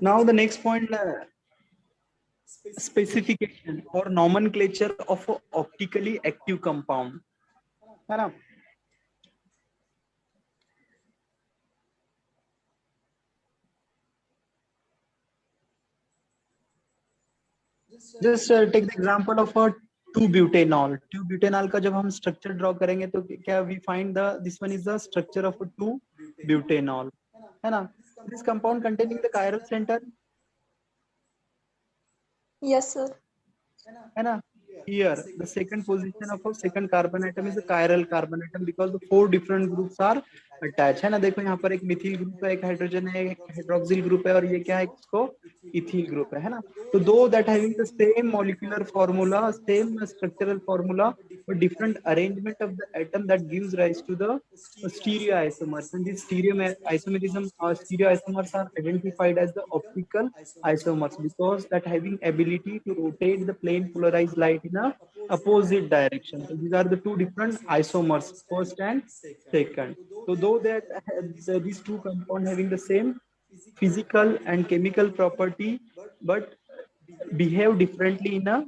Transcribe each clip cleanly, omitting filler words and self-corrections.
Now the next point, specification or nomenclature of a optically active compound, है ना? Just take the example of a 2-butanol. 2-butanol का जब हम structure draw करेंगे तो क्या we find the this one is the structure of a 2-butanol, है ना? This compound containing the chiral center, Yes, sir. है ना? Here the second position of a second carbon atom is a chiral carbon atom because the 4 different groups are attached, है ना? देखो यहाँ पर एक मिथिल ग्रुप है, एक हाइड्रोजन है, एक हाइड्रोक्सिल ग्रुप है और ये क्या है, इसको इथिल ग्रुप है ना? तो दो that having the same molecular formula, same structural formula, but different arrangement of the atom that gives rise to the stereoisomers. And these stereoisomers are identified as the optical isomers because that having ability to rotate the plane polarized light in a opposite direction. So these are the two different isomers, first and second. So though that these two compounds having the same physical and chemical property, but behave differently in a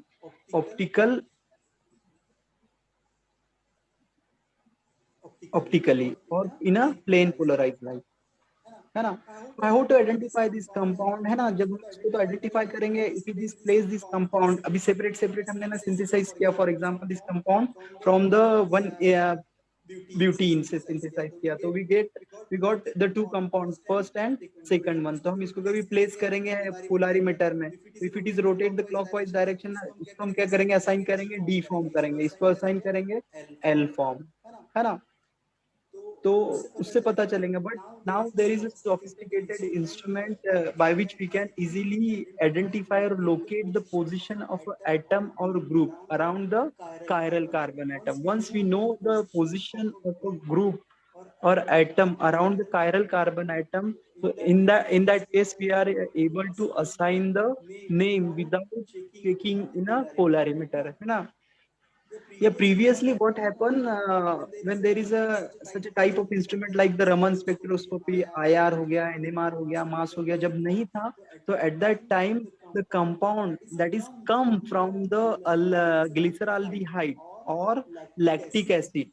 optically or in a plane polarized light, है ना? How to identify this compound, है ना? जब हम इसको तो identify करेंगे, if we this place this compound, अभी सेपरेट सेपरेट हमने ना सिंथेसाइज किया, for example this compound from the one butene से सिंथेसाइज किया, तो we got the two compound first and second one, तो हम इसको कभी प्लेस करेंगे पोलारीमीटर में, if it is rotate the clockwise direction, इसको हम क्या करेंगे, असाइन करेंगे डी फॉर्म करेंगे, इसको असाइन करेंगे एल फॉर्म, है ना? तो उससे पता चलेगा. But now there is a sophisticated instrument by which we can easily identify or locate the position of an atom or group around the chiral carbon atom. Once we know the position of a group or atom around the chiral carbon atom, so in that case we are able to assign the name without checking in a polarimeter, है ना? Yeah, previously what happened when there is a such a type of instrument like the Raman spectroscopy, IR हो गया, NMR हो गया, MAS हो गया, जब नहीं था, तो at that time the compound that is come from the glyceraldehyde or lactic acid.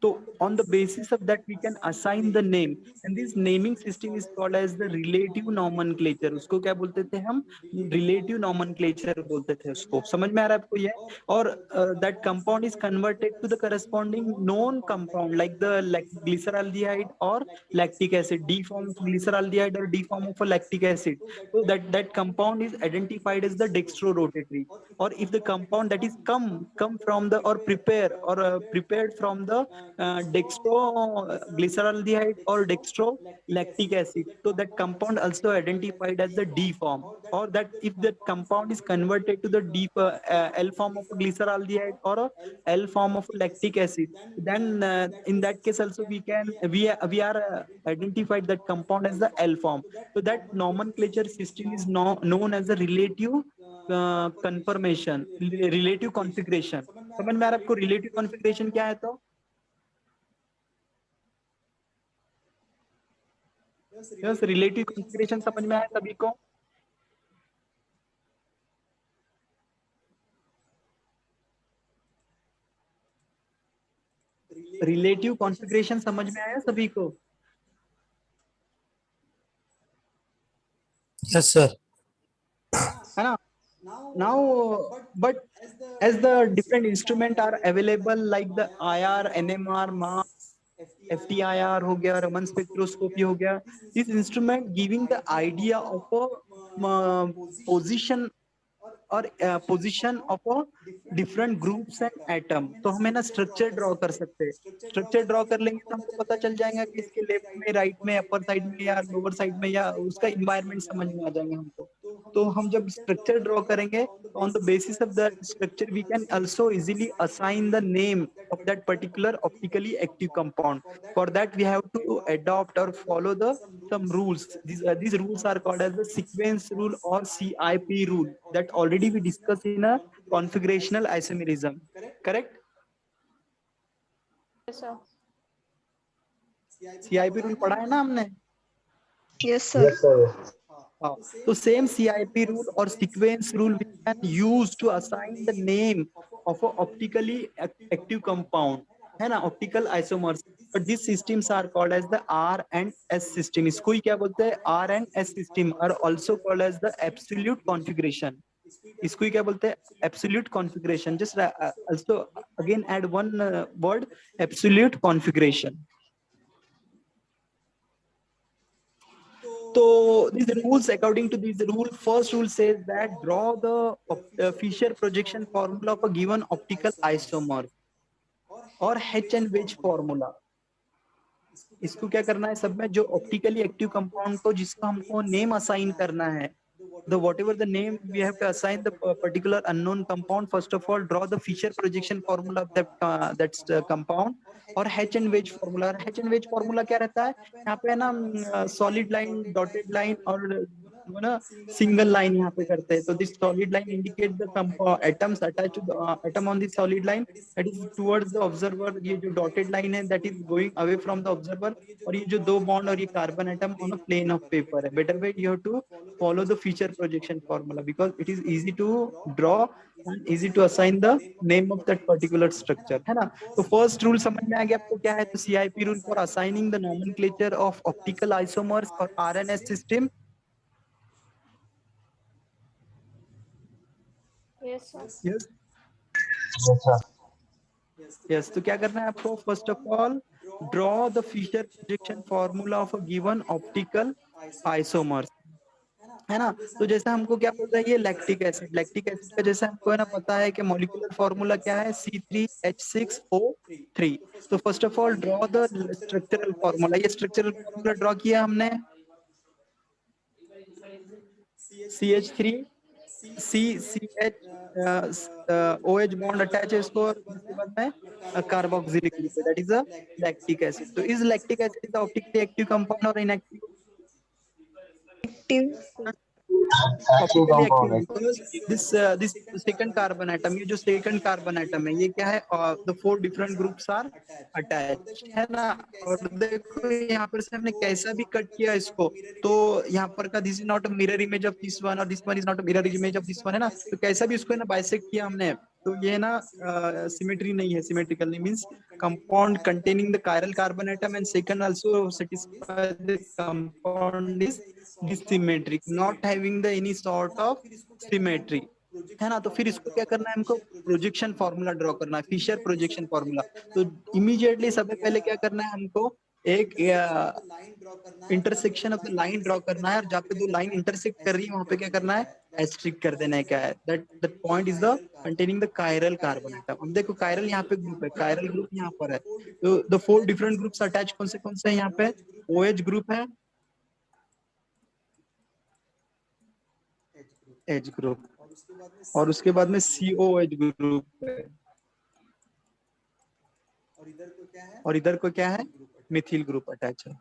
So on the basis of that we can assign the name, and this naming system is called as the relative nomenclature. उसको क्या बोलते थे हम? Relative nomenclature बोलते थे उसको. समझ में आ रहा है आपको ये? Or that compound is converted to the corresponding known compound like the glyceraldehyde or lactic acid, D form of glyceraldehyde or D form of a lactic acid. So that compound is identified as the dextrorotatory. Or if the compound that is come from the or prepared from the dextroglyceraldehyde or dextrolactic acid, so that compound also identified as the D form. Or that if that compound is converted to the L form of a glyceraldehyde or a L form of lactic acid, then in that case also we are identified that compound as the L form. So that nomenclature system is known as the relative confirmation, relative configuration. समझ में आ रहा है आपको relative configuration क्या है? तो yes, relative configuration समझ में आया सभी को? रिलेटिव कॉन्फ़िगरेशन समझ में आया सभी को? Yes sir. है ना? Now, but as the different instrument are available like the IR, NMR, MAS, FTIR हो गया, रमन स्पेक्ट्रोस्कोपी हो गया, this instrument giving the idea of a position और position of different groups and atom. तो हम है ना स्ट्रक्चर ड्रॉ कर सकते हैं. स्ट्रक्चर ड्रॉ कर लेंगे तो हमको पता चल जाएगा कि इसके लेफ्ट में, राइट में, अपर साइड में या लोअर साइड में, या उसका इन्वायरमेंट समझ में आ जाएंगे हमको. तो हम जब स्ट्रक्चर ड्रॉ करेंगे तो on the basis of that structure we can also easily assign the name of that particular optically active compound. For that we have to adopt or follow some rules. These rules are called as the sequence rule or CIP rule that already we discussed in a configurational isomerism. Correct? Yes, sir. CIP rule पढ़ा है ना हमने? Yes, sir. Yes, sir. तो same CIP rule और sequence rule we can use to assign the name of a optically active compound, है ना, optical isomers. But these systems are called as the R and S system. इसको ही क्या बोलते हैं? R and S system are also called as the absolute configuration. इसको ही क्या बोलते हैं? Absolute configuration. Just also again add one word, absolute configuration. So these rules, according to these rule, first rule says that draw the Fisher projection formula of a given optical isomer or H and Wedge formula. इसको क्या करना है सब में? जो optically active compound को जिसका हमको नेम असाइन करना है, the whatever the name we have to assign the particular unknown compound, first of all draw the Fisher projection formula of that that's compound और H and Wedge formula. H and Wedge formula क्या रहता है? यहाँ पे है ना solid line, dotted line और ना सिंगल लाइन यहाँ पे करते हैं. तो this solid line indicate the atoms attach to the atom on this solid line that is towards the observer. ये जो डॉटेड लाइन है that is going away from the observer. और ये जो दो बॉन्ड और ये carbon atom on a plane of paper है. Better way you have to follow the Fisher projection formula because it is easy to draw and easy to assign the name of that particular structure, है ना. तो first rule समझ में आ गया आपको क्या है? तो CIP rule for assigning the nomenclature of optical isomers और RNS system. Yes, sir. yes yes तो क्या करना है आपको? First of all draw the Fisher projection formula of a given optical isomers, है ना. तो जैसे हमको क्या बोलता है ये लैक्टिक एसिड. लैक्टिक एसिड का जैसे हमको है ना पता है कि मॉलिक्यूलर फॉर्मूला क्या है? C3H6O3. तो first of all draw the structural formula. ये स्ट्रक्चरल फॉर्मूला ड्रॉ किया हमने. CH3 OH बॉन्ड अटैच है इसको. उसके बाद में कार्बोक्सिलिक ग्रुप है, that is a lactic acid. तो is lactic acid the optically active compound और inactive? Optically active because this second carbon atom, ये जो सेकंड कार्बन एटम है ये क्या है? The 4 different groups are attach, है ना. और देखो यहाँ पर से हमने कैसा भी कट किया इसको, तो यहाँ पर का this is not a mirror image of this one और this one is not a mirror image of this one, है ना. तो कैसा भी इसको है ना बाइसेक्ट किया हमने, तो ये ना सिमेट्री नहीं है. सिमेट्रिकल नहीं means compound containing the chiral carbon atom and second also satisfy the compound is dissymmetric, not having the any sort of symmetry, है ना. तो फिर इसको क्या करना है हमको? प्रोजेक्शन फॉर्मूला ड्रॉ करना है, फिशर प्रोजेक्शन फॉर्मूला. तो इमीडिएटली सबसे पहले क्या करना है हमको? एक intersection of the line draw करना है और जहाँ पे दो लाइन इंटरसेक्ट कर रही है वहां पे क्या करना है? एस्ट्रिक कर देना है. क्या है? That point is the containing the chiral carbon atom. अब देखो कायरल यहाँ पे ग्रुप है, कायरल ग्रुप यहाँ पर है. तो द 4 डिफरेंट ग्रुप्स अटैच कौन से हैं यहाँ पे? OH ग्रुप है, H ग्रुप, और उसके बाद में COH ग्रुप है, और इधर को क्या है? मिथिल ग्रुप अटैच है.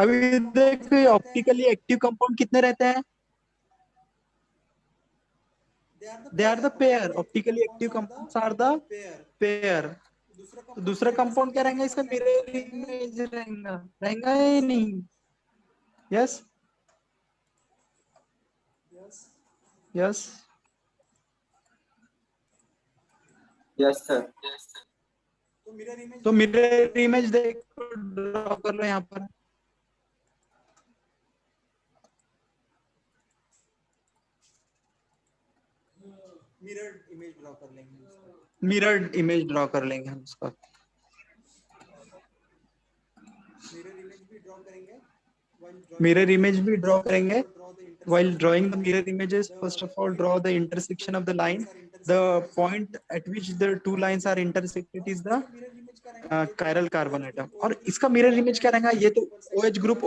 अभी देखो ऑप्टिकली एक्टिव कंपाउंड कितने रहते हैं? They are the pair. Optically active compounds are the pair. तो दूसरा कंपाउंड क्या रहेगा? इसका मिरर इमेज रहेगा, रहेगा ही नहीं. Yes yes yes sir. तो मिरर इमेज देखो ड्रॉ कर लो यहाँ पर. मिरर इमेज ड्रॉ कर लेंगे हम उसका. मिरर इमेज भी ड्रॉ करेंगे. While drawing the mirror images, first of all draw the intersection of the line. The point at which the two lines are intersected is the chiral carbon atom. और इसका mirror image क्या रहेगा? ये तो OH group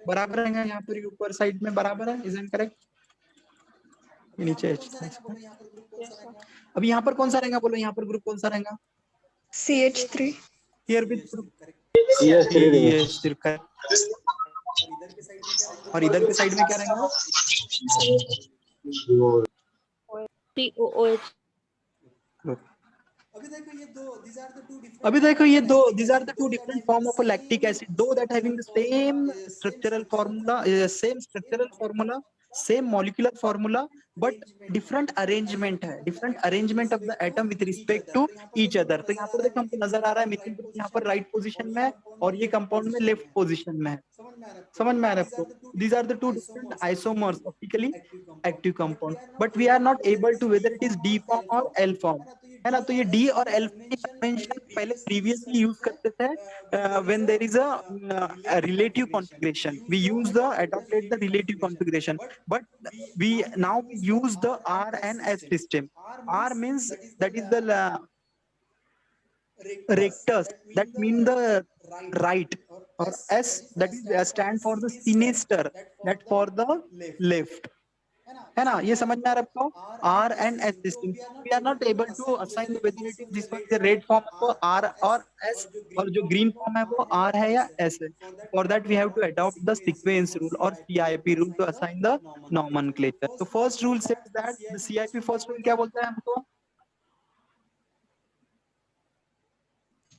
बराबर रहेगा यहाँ पर ऊपर साइड में बराबर है. Is it correct? नीचे अभी यहाँ पर कौन सा रहेगा? बोलो यहाँ पर ग्रुप कौन सा रहेगा? CH3. Here with group CH3 और इधर के साइड में क्या रहेगा? COOH. अभी देखो ये दो, these are the two different form of a lactic acid, though that having the same structural formula, same molecular formula, but different arrangement है, different arrangement of the atom with respect to each other. तो यहाँ पर देखो हमको नजर आ रहा है methyl group यहाँ पर राइट पोजीशन में है और ये कंपाउंड में लेफ्ट पोजीशन में है. समझ में आ रहा है आपको? These are the two different isomers, optically active compound, but we are not able to whether it is D form or L form, है ना. तो ये D और L कन्वेंशन पहले प्रीवियसली यूज करते थे when there is a relative configuration. We use the adopted the relative configuration, but we now use the R and S system. R means that is the rectus, that mean the right, or S that is stand for the sinister, that for the left, है ना. ये समझ में आ रहा है आपको? R and S system. We are not able to assign the whether it is this one, the red form है वो R और S, और जो green form है वो R है या S है. For that we have to adopt the sequence rule or CIP rule to assign the nomenclature. So first rule says that the CIP first rule क्या बोलता है हमको?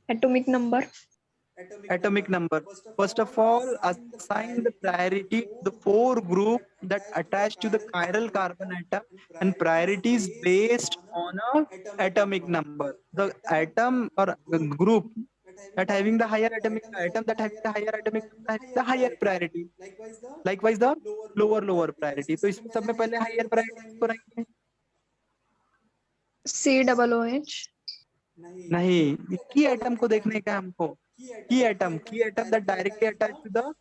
Atomic number. Atomic number. First of all, assign the priority to the four group that attach to the chiral carbon atom, and priority is based on a atomic number. The atom or group that having the higher atomic atom that having the higher atomic number having the higher priority. Likewise the lower priority. तो इसमें सब में पहले higher priority किसको रखेंगे? COOH. नहीं, की atom को देखने का हमको. की atom that directly attached to the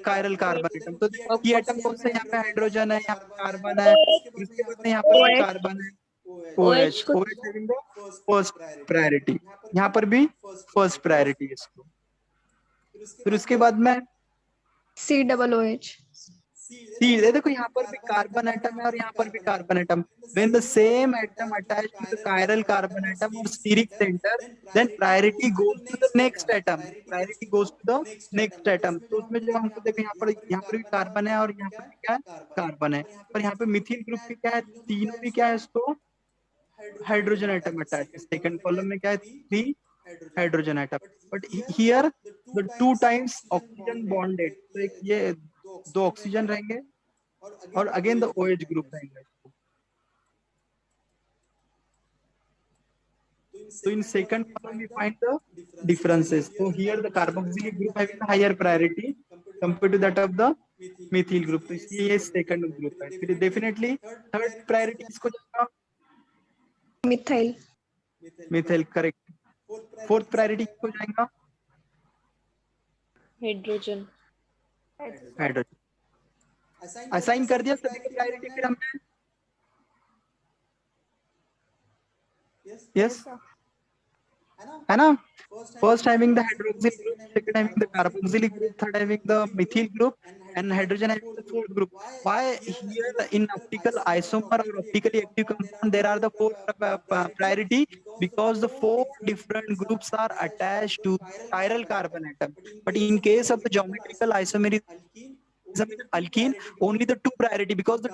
chiral carbon atom. तो देखो की एटम कौन सा, यहाँ पे हाइड्रोजन है, यहाँ पे कार्बन है, इसके बाद में यहाँ पर कार्बन है, OH having the first priority. यहाँ पर भी first priority है इसको. फिर उसके बाद में COOH. देखो यहाँ पर भी कार्बन एटम है और यहाँ पर भी carbon atom. When the same atom attached to the chiral carbon atom or steric center, then priority goes to the next atom. Priority goes to the next atom. तो उसमें जो हमको देखो यहाँ पर भी कार्बन है और यहाँ पर भी क्या है, कार्बन है. और यहाँ पे मिथिल ग्रुप की क्या है, तीनों भी क्या है इसको hydrogen atom attach. Second column में क्या है, 3 hydrogen atom. But here the 2 times oxygen bonded. तो एक ये 2 ऑक्सीजन रहेंगे और अगेन द OH ग्रुप रहेंगे. So in second column we find the differences. So here the carboxylic group having the higher priority compared to that of the methyl group. तो इसलिए ये second group है. फिर definitely third priority इसको जाएगा methyl, correct. Fourth priority इसको जाएगा Hydrogen. Assign कर दिया सभी को प्रायोरिटी. फिर हमने यस है ना. First having the hydroxyl group, second having the carboxylic group, third having the methyl group, and hydrogen having the fourth group. Why here in optical isomer or optically active compound there are the 4 priority? Because the 4 different groups are attached to chiral carbon atom. But in case of the geometrical isomerism alkene, only the 2 priority, because the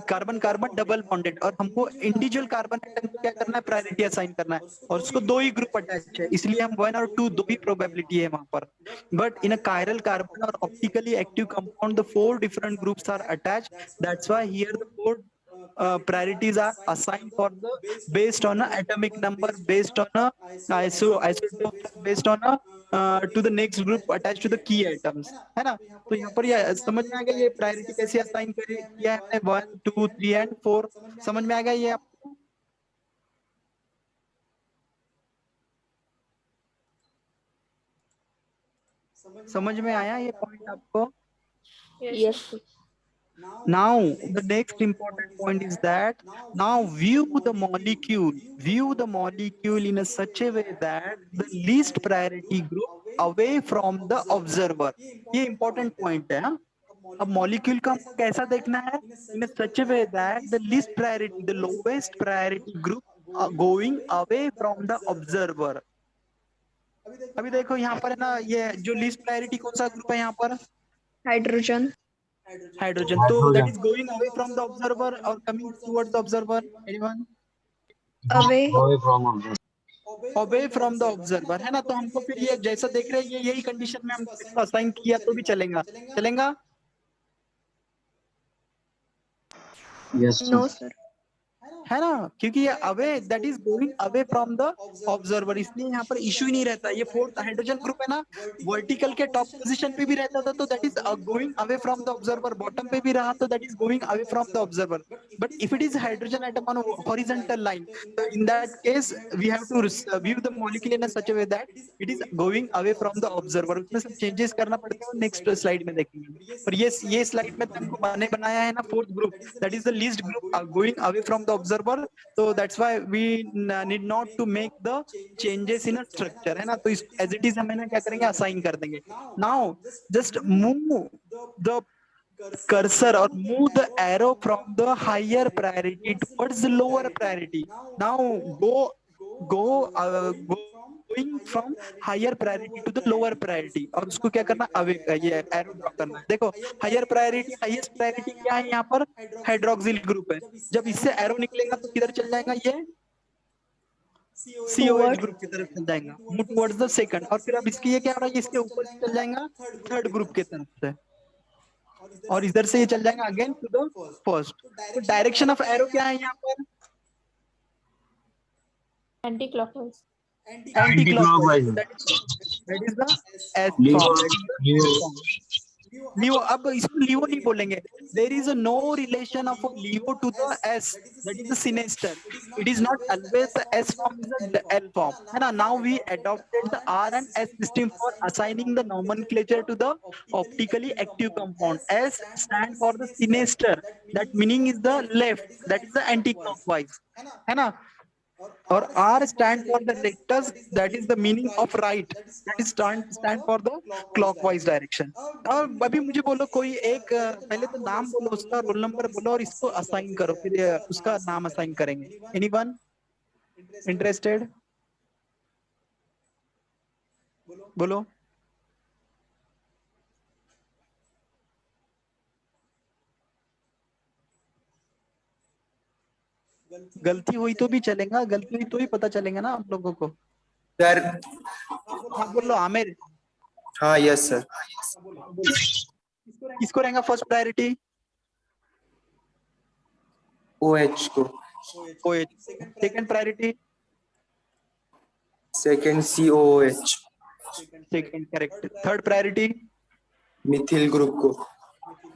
carbon double bonded, और हमको individual carbon atom को क्या करना है, priority assign करना है, और उसको 2 ही ग्रुप अटैच है, इसलिए हम 1 और 2 2 ही प्रोबेबिलिटी है वहां पर. But in a chiral carbon और optically active compound the 4 different groups are attached. That's why here the 4 priorities are assigned for the based on a atomic number, based on a isotope, based on a to the next group attached to the key atoms, है ना. तो यहाँ पर ये समझ में आ गया ये प्रायोरिटी कैसे असाइन किया है हमने, 1 2 3 एंड 4. समझ में आ गया ये आपको? समझ में आया ये पॉइंट आपको? Yes. Now the next important point is that now view the molecule in a such a way that the least priority group away from the observer. ये important point है. अब molecule का हमको कैसा देखना है, in a such a way that the least priority, the lowest priority group are going away from the observer. अभी देखो यहाँ पर है ना, ये जो least priority कौन सा ग्रुप है यहाँ पर, Hydrogen. So that is going away from the observer or coming towards the observer. Anyone? Away. from observer. Away from the observer, है ना। तो हमको फिर ये जैसा देख रहे हैं ये यही कंडीशन में हमको इसको असाइन किया तो भी चलेगा, चलेगा। Yes, sir. No, sir. है ना, क्योंकि ये away that is going away from the observer, इसलिए यहाँ पर इश्यू ही नहीं रहता। ये फोर्थ हाइड्रोजन ग्रुप है ना, वर्टिकल के टॉप पोजीशन पे भी रहता था तो that is going away from the observer, bottom पे भी रहा तो that is going away from the observer. But if it is hydrogen atom on horizontal line, तो in that case we have to view the molecule in such a way that it is going away from the observer. उसमें सब changes करना पड़ता है, next slide में देखेंगे। और ये स्लाइड में हमको बनाया है ना fourth group, that is the least group going away from the observer. So that's why we need not to make the changes in a structure, है ना। तो इस as it is हम है ना क्या करेंगे, असाइन कर देंगे। Now just move the cursor or move the arrow from the higher priority towards the lower priority. Now going from higher priority to the lower priority, और उसको क्या करना, अवे ये एरो ड्रॉ करना है। देखो हायर प्रायोरिटी, हाईएस्ट प्रायोरिटी क्या है यहाँ पर, हाइड्रोक्सिल ग्रुप है। जब इससे एरो निकलेगा तो किधर चल जाएगा, ये COH ग्रुप की तरफ चल जाएगा, मूव टुवर्ड्स द सेकंड। और फिर अब इसकी ये क्या हो रहा है, इसके ऊपर चल जाएगा थर्ड ग्रुप की तरफ से, और इधर से ये चल जाएगा अगेन टू द फर्स्ट। तो डायरेक्शन ऑफ एरो क्या है यहाँ पर, Anti-clockwise. Anticlockwise, Anti-clockwise. That is the S Leo, form, Leo. Laevo. अब इसको लियो नहीं बोलेंगे, there is no relation of laevo to the S, that is the sinister. It is not always the S form, is the L form, है ना। Now we adopted the R and S system for assigning the nomenclature to the optically active compound. S stand for the sinester, that meaning is the left, that is the anti-clockwise, है ना। और R stand for the rectus, that is the meaning of right, that is stand for the clockwise direction। और अभी मुझे बोलो कोई एक पहले तो नाम बोलो, उसका रोल नंबर बोलो और इसको असाइन करो, फिर उसका नाम असाइन करेंगे। एनीवन इंटरेस्टेड, बोलो। गलती हुई तो भी चलेगा, गलती हुई तो ही पता चलेगा ना आप लोगों को। सर, हाँ बोलो आमिर। हाँ, यस सर। किसको रहेगा फर्स्ट प्रायोरिटी, OH को। OH। Second priority, second COOH। Second correct. Third priority, methyl group को।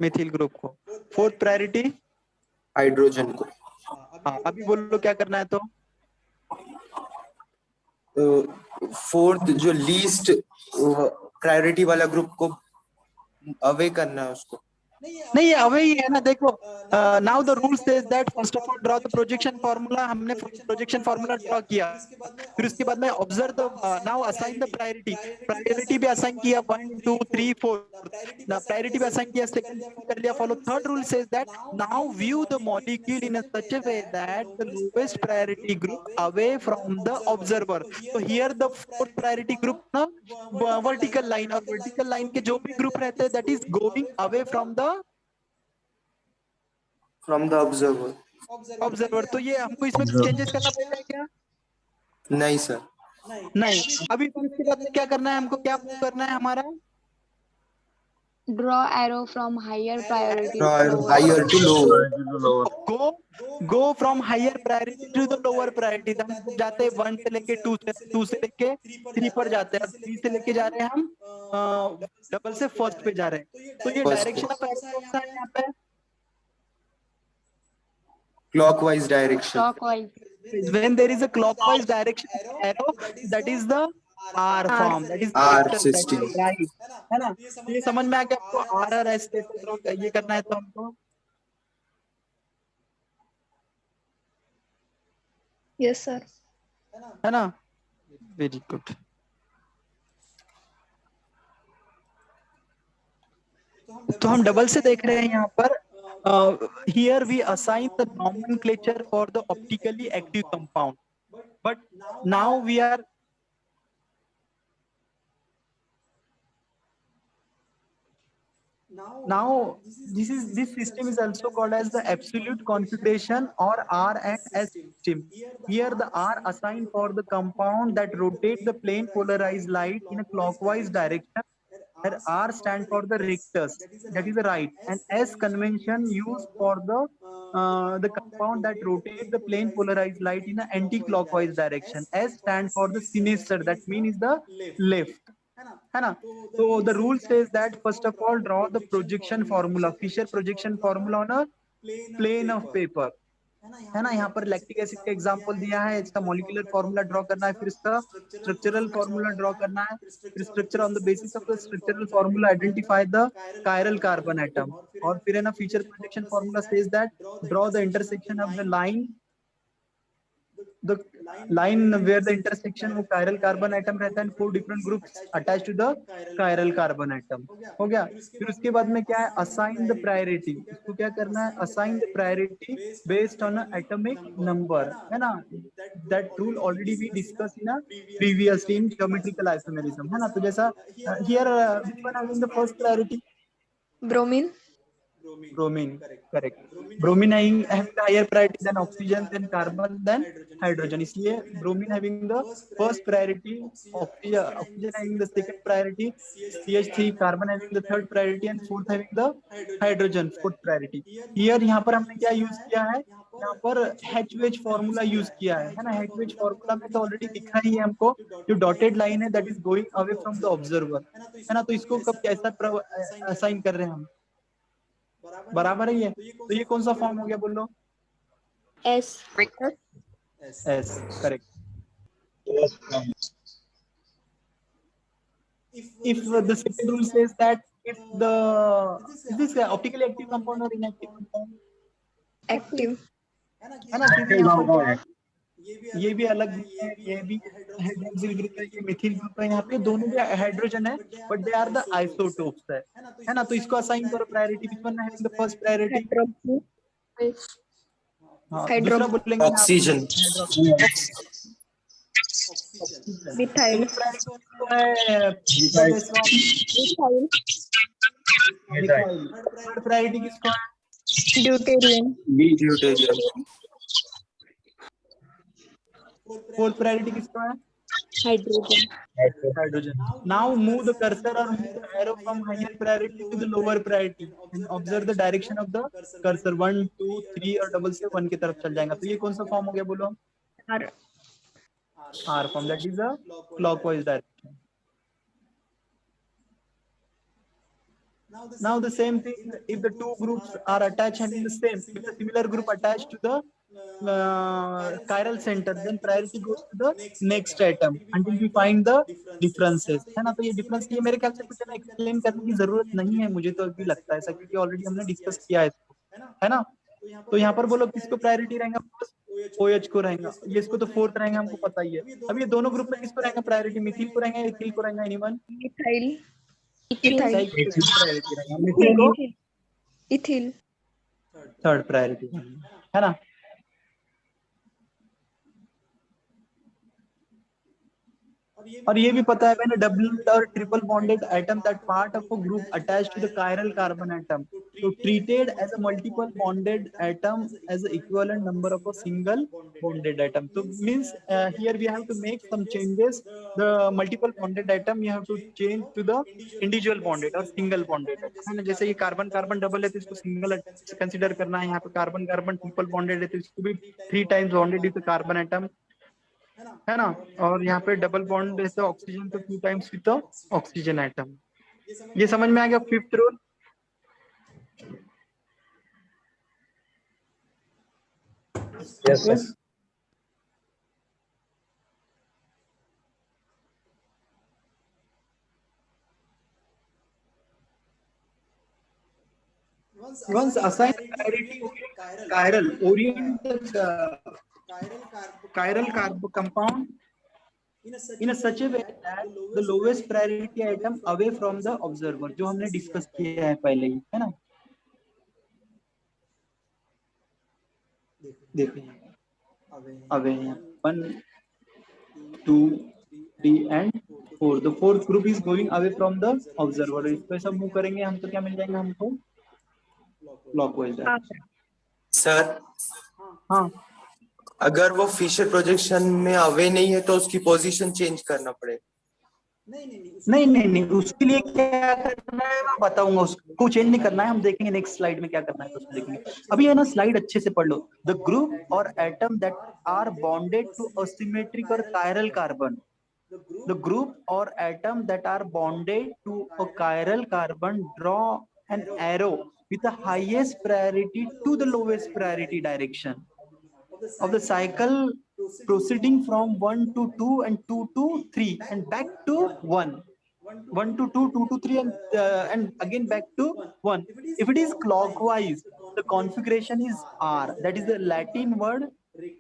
मिथिल ग्रुप को। फोर्थ प्रायोरिटी, हाइड्रोजन को। हाँ अभी बोलो क्या करना है। तो फोर्थ जो लीस्ट प्रायोरिटी वाला ग्रुप को अवे करना है उसको। नहीं अवे ही है ना। देखो now the rule says that first of all draw the projection formula. हमने प्रोजेक्शन फार्मूला ड्रॉ किया, फिर उसके बाद में observe the, now assign the priority. Priority भी असाइन किया 1 2 3 4, प्रायोरिटी भी असाइन किया, सेकंड कर लिया follow. Third rule says that now view the molecule in such a way that the lowest priority group away from the observer. तो here the fourth priority group ना vertical line, और vertical line के जो भी group रहते हैं that is going away from the observer. तो ये हमको इसमें चेंजेस करना पड़ेगा क्या, नहीं सर। नहीं। अभी तो इसके बाद में क्या करना है, हमको क्या मूव करना है हमारा, Draw arrow from higher priority to lower. Higher to low. Go from higher priority to the lower priority. हम जाते हैं 1 से लेके 2 से, 2 से लेके 3 पर जाते हैं, और 3 से लेके जा रहे हैं हम डबल से फर्स्ट पे जा रहे हैं। तो ये डायरेक्शन ऑफ एरो कौन सा है यहाँ पे, clockwise direction. Clockwise. when there is a clockwise direction of arrow, that is the R form, that is R that system. is right, है ना। तो ये समझ में आ गया आपको, R और S कैसे ड्रॉ ये करना है तो हमको। Yes, sir. है ना, वेरी गुड। तो हम डबल से देख रहे हैं यहाँ पर, here we assign the nomenclature for the optically active compound, but now we are Now, this system is also called as the absolute configuration or R and S system. Here, the R assigned for the compound that rotate the plane polarized light in a clockwise direction, where R stand for the rectus, that is the right, and S convention used for the compound that rotate the plane polarized light in an anti-clockwise direction. S stand for the sinister, that means is the left. है ना? So the rule says that first of all draw the projection formula, Fisher projection formula on a plane of paper. है ना? यहाँ पर lactic acid का example दिया है, इसका मॉलिक्यूलर फार्मूला ड्रॉ करना है, फिर इसका स्ट्रक्चरल फार्मूला ड्रॉ करना है, फिर structure on the basis of the structural formula identify the chiral carbon atom, और फिर है ना feature projection formula says that draw the intersection of the line, the line where the intersection वो chiral carbon atom रहता है, and 4 different groups attached to the chiral carbon atom. हो गया? फिर उसके बाद में क्या है, assign the priority. इसको क्या करना है, assign the priority based on an atomic number, है ना? That rule already we discussed in a previously in geometrical isomerism, है ना? तो जैसा here which one having the first priority? Bromine. Bromine, correct. Bromine having the higher priority than oxygen, then carbon, then hydrogen. इसलिए bromine having the first priority, oxygen having the second priority, CH3 carbon having the third priority, and fourth having the hydrogen fourth priority. Here यहाँ पर हमने क्या use किया है, यहाँ पर HH formula use किया है ना? HH फॉर्मूला में तो ऑलरेडी दिख रहा ही है हमको, जो डॉटेड लाइन है that is going away from the observer, है ना? तो इसको कब कैसा असाइन कर रहे हैं हम, बराबर ही है, तो ये कौन सा फॉर्म हो गया बोलो? S. S, correct. If the second rule says that if the is this optically active compound or inactive compound? Active. है ना? क्योंकि यहाँ पर क्या है, ये भी अलग ग्रुप है, ये भी हाइड्रोक्सिल ग्रुप है, ये मिथिल ग्रुप है, यहाँ पे दोनों भी हाइड्रोजन है, but they are the isotopes है ना? तो इसको असाइन करो priority, which one having the first priority? Hydroxy. हाँ, Hydro- दूसरा बोलेंगे ना, oxygen. Methyl. Methyl. Third priority किसको है? Deuterium. ड्यूटेरियम. फोर्थ प्रायोरिटी किसको है? Hydrogen. Hydrogen. Now move the cursor or move the arrow from higher priority to the lower priority and observe the direction of the cursor. 1, 2, 3 और double से 1 की तरफ चल जाएगा. तो ये कौन सा फॉर्म हो गया बोलो? R. R form, that is a clockwise direction. Now the same thing, if the two groups are attached having the same, if the similar group attached to the chiral center, then priority goes to the next atom until we find the differences, है ना? तो ये difference ये मेरे ख्याल से कुछ ना एक्सप्लेन करने की जरूरत नहीं है, मुझे तो अभी लगता है ऐसा, क्योंकि ऑलरेडी हमने डिस्कस किया है इसको, है ना? तो यहाँ पर बोलो किसको प्रायोरिटी रहेगा? OH को रहेगा. ये इसको तो फोर्थ रहेगा, हमको पता ही है. अब ये दोनों ग्रुप में किसको रहेगा प्रायोरिटी? मिथिल को रहेगा, इथिल को रहेगा? एनीवन? Methyl. मिथाइल को प्रायोरिटी रहेगा, मिथिल को Ethyl. थर्ड प्रायोरिटी, है ना? और ये भी पता है मैंने, डबल और triple bonded atom that part of a group attached to the chiral carbon atom तो treated as a multiple bonded atom as an equivalent number of a single bonded atom. So means here we have to make some changes. The multiple bonded atom you have to change to the individual bonded or single bonded atom, है ना? जैसे ये carbon carbon double है तो इसको single consider करना है. यहाँ पे कार्बन कार्बन ट्रिपल बॉन्डेड है तो इसको भी 3 times bonded with carbon atom, है ना? और यहाँ पे डबल बॉन्ड है तो ऑक्सीजन तो 2 टाइम्स विद ऑक्सीजन एटम. ये समझ में आ गया fifth rule? Yes, sir. Once assigned priority chiral, orient the chiral compound in a such a way that the lowest priority atom away from the observer, जो हमने discuss किया है पहले ही, है ना? देखिए away 1, 2, 3 and 4. The fourth group is going away from the observer. इसको ऐसा मूव करेंगे हम तो क्या मिल जाएगा हमको? Clockwise direction. सर हाँ, अगर वो फिशर प्रोजेक्शन में अवे नहीं है तो उसकी पोजीशन चेंज करना पड़ेगा. नहीं, उसके लिए क्या करना है मैं बताऊंगा. उसको चेंज नहीं करना है, हम देखेंगे नेक्स्ट स्लाइड में क्या करना है, तो उसमें देखेंगे. अभी है ना, स्लाइड अच्छे से पढ़ लो. द ग्रुप और atom that are bonded to asymmetric और chiral carbon. The group or atom that are bonded to a chiral carbon draw an arrow with the highest priority to the lowest priority direction of the cycle, proceeding from 1 to 2 and 2 to 3 and back to 1. 1 to 2, 2 to 3 and again back to 1. If it is clockwise, the configuration is R. That is the Latin word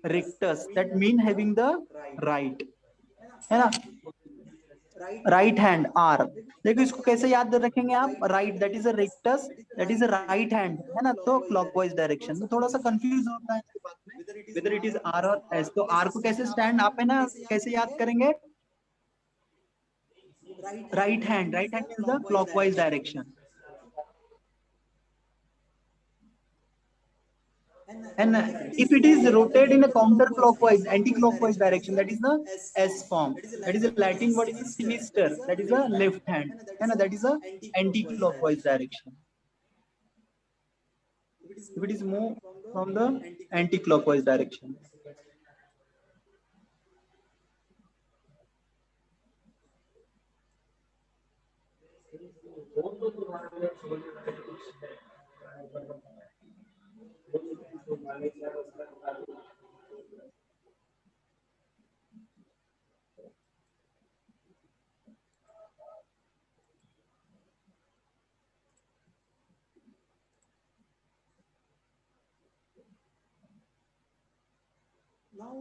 rectus. That mean having the right. है ना, right hand are. देखो इसको कैसे याद रखेंगे आप? Right, that is a rectus, that is a right hand, है ना. तो क्लॉकवाइज डायरेक्शन में थोड़ा सा कंफ्यूज होता है वेदर इट इज आर और एस. तो आर को कैसे स्टैंड आप है ना कैसे याद करेंगे? Right hand is the clockwise direction. And if it is rotated in a counterclockwise, anti-clockwise direction, that is the S form. That is a Latin word is sinister. That is a left hand, and that is a anti-clockwise direction. If it is move from the anti-clockwise direction.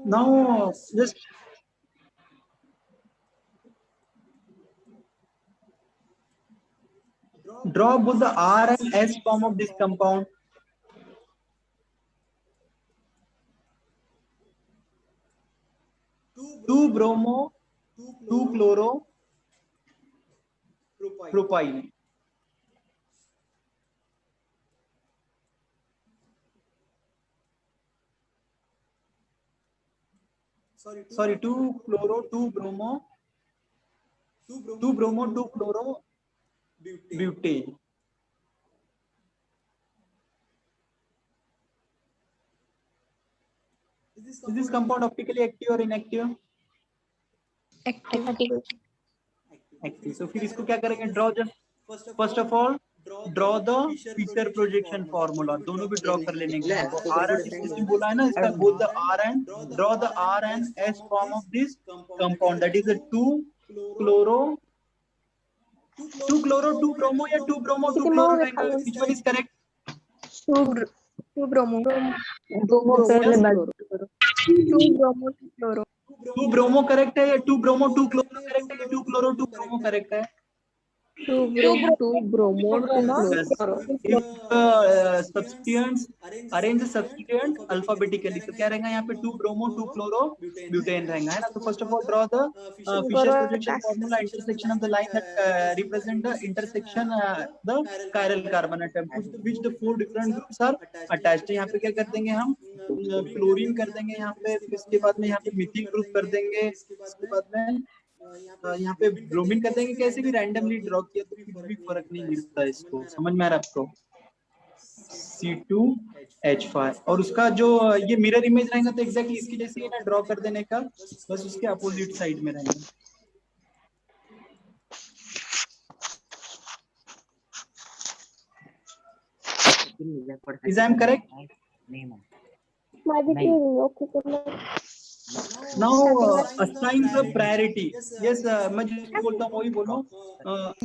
Now just draw both the R and S form of this compound. Two bromo, two chloro, propyl. Sorry, two chloro, two bromo, two chloro, butane. Is this compound optically active or inactive? Active. Active. So फिर इसको क्या करेंगे? Draw the first of all draw the Fisher projection formula. दोनों भी draw कर लेने के बाद R and S बोला है ना, इसका both the R and draw the R and S form of this compound. That is a 2 chloro, 2 bromo या 2 bromo 2 chloro रहेगा. Which one is correct? Two bromo. दोनों पहले Yes. बात करो. Two bromo, two chloro. 2 bromo correct है या 2 bromo 2 chloro correct है या 2 chloro 2 bromo correct है? Two bromo, two Yes. chloro. If substituents arrange the substituent alphabetically, तो क्या रहेगा यहाँ पे? 2 bromo 2 chloro butane रहेगा, है ना. तो first of all draw the Fisher projection formula, intersection of the line that represent the intersection the chiral carbon atom to which the 4 different groups are attached. यहाँ पे क्या कर देंगे हम? क्लोरीन कर देंगे यहाँ पे, इसके बाद में यहाँ पे मिथिल ग्रुप कर देंगे, इसके बाद में यहाँ पे ब्रोमीन कर देंगे. कैसे भी रैंडमली ड्रॉ किया तो कुछ भी फर्क नहीं गिरता. इसको समझ में आ रहा है आपको? C2H5 और उसका जो ये मिरर इमेज रहेगा तो एग्जैक्टली इसकी जैसे ही ना ड्रॉ कर देने का, बस उसके अपोजिट साइड में रहेगा. Is I am correct? Now assign the priority. Yes, मैं जिसको बोलता हूँ वही बोलो.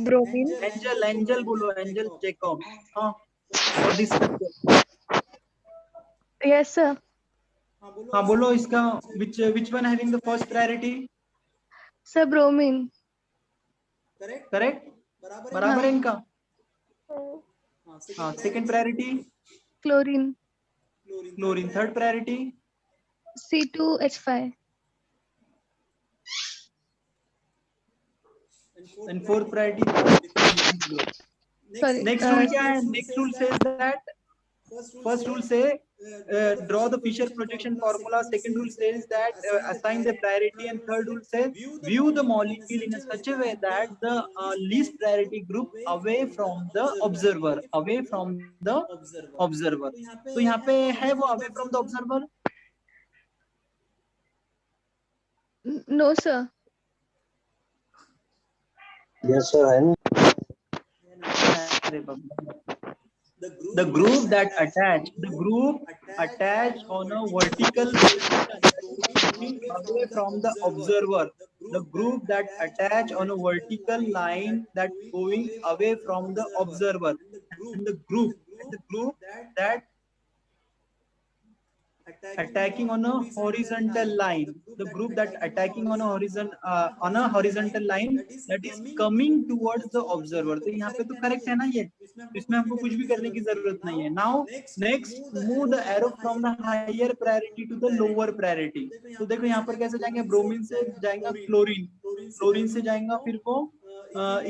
Bromine. एंजल बोलो, एंजल चेकअप. हाँ, for this structure. Yes, sir. हाँ बोलो इसका which one having the first priority? Sir, bromine. Correct? बराबर है इनका. हाँ, second priority Chlorine. chlorine. Third priority C2H5. and fourth priority. Sorry. Next rule क्या है? Next rule says that first rule say draw the Fisher projection formula. Second rule says that assign the priority, and third rule says view the molecule in a such a way that the least priority group away from the observer, away from the observer. तो यहाँ पे है वो away from the observer? No, sir. Yes, sir. है ना? अरे बाबा. The group that attach, the group attach on a vertical line away from the observer. The group that attach on a vertical line that going away from the observer. And the group that attacking on a horizontal line, the group that attacking on a horizontal line that is coming towards the observer. तो यहाँ पे तो correct है ना ये, इसमें हमको कुछ भी करने की जरूरत नहीं है. Now next move the arrow from the higher priority to the lower priority. तो देखो यहाँ पर कैसे जाएंगे, ब्रोमीन से जाएगा क्लोरीन, क्लोरीन से जाएगा फिर वो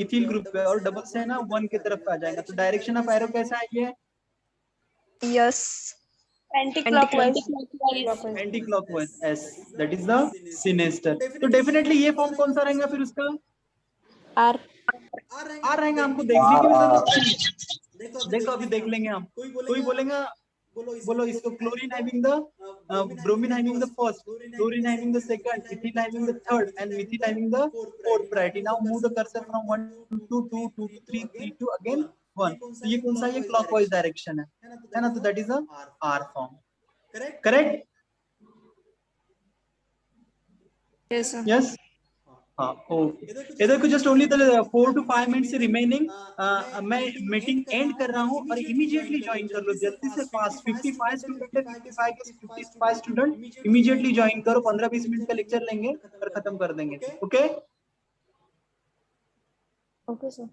इथिल ग्रुप पे, और डबल से है ना 1 की तरफ आ जाएगा. तो डायरेक्शन ऑफ एरो कैसा है? ये Yes. Anti-clockwise. Anti-clockwise. S, that is the sinister. तो डेफिनेटली ये फॉर्म कौन सा रहेगा फिर उसका? R. आ रहेगा. हमको देखने की भी जरूरत नहीं है. देखो अभी देख लेंगे हम. कोई बोलेगा, बोलो इसको chlorine having the bromine having the first, chlorine having the second, ethyl having the third and Mithil having the fourth priority. Now move the cursor from 1 to 2 to 3, 3 to again 1. तो ये कौन सा? ये क्लॉकवाइज डायरेक्शन है ना? तो that is a R form. Correct? Yes, sir. Yes. हाँ, okay. ये देखो just only the 4 to 5 minutes remaining. मैं मीटिंग एंड कर रहा हूँ और इमीडिएटली ज्वाइन कर लो जल्दी से, फास्ट. 55 स्टूडेंट है, 55 स्टूडेंट इमीडिएटली ज्वाइन करो. 15-20 मिनट का लेक्चर लेंगे और खत्म कर देंगे. ओके. Okay, sir.